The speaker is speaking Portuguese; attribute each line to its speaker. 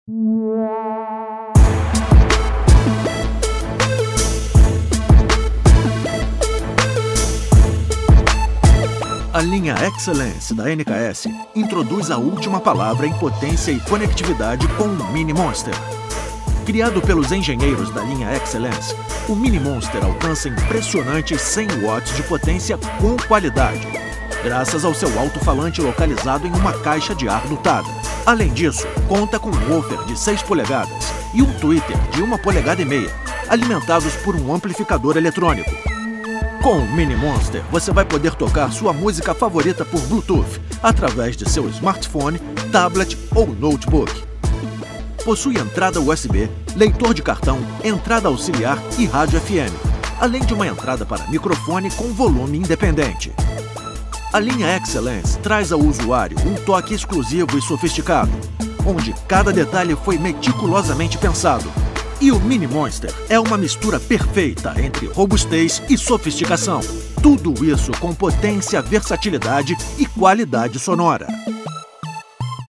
Speaker 1: A linha Excellence da NKS introduz a última palavra em potência e conectividade com o Mini Monster. Criado pelos engenheiros da linha Excellence, o Mini Monster alcança impressionantes 100 watts de potência com qualidade, graças ao seu alto-falante localizado em uma caixa de ar dotada. Além disso, conta com um woofer de 6 polegadas e um tweeter de 1,5 polegadas, alimentados por um amplificador eletrônico. Com o Mini Monster, você vai poder tocar sua música favorita por Bluetooth, através de seu smartphone, tablet ou notebook. Possui entrada USB, leitor de cartão, entrada auxiliar e rádio FM, além de uma entrada para microfone com volume independente. A linha Excellence traz ao usuário um toque exclusivo e sofisticado, onde cada detalhe foi meticulosamente pensado. E o Mini Monster é uma mistura perfeita entre robustez e sofisticação. Tudo isso com potência, versatilidade e qualidade sonora.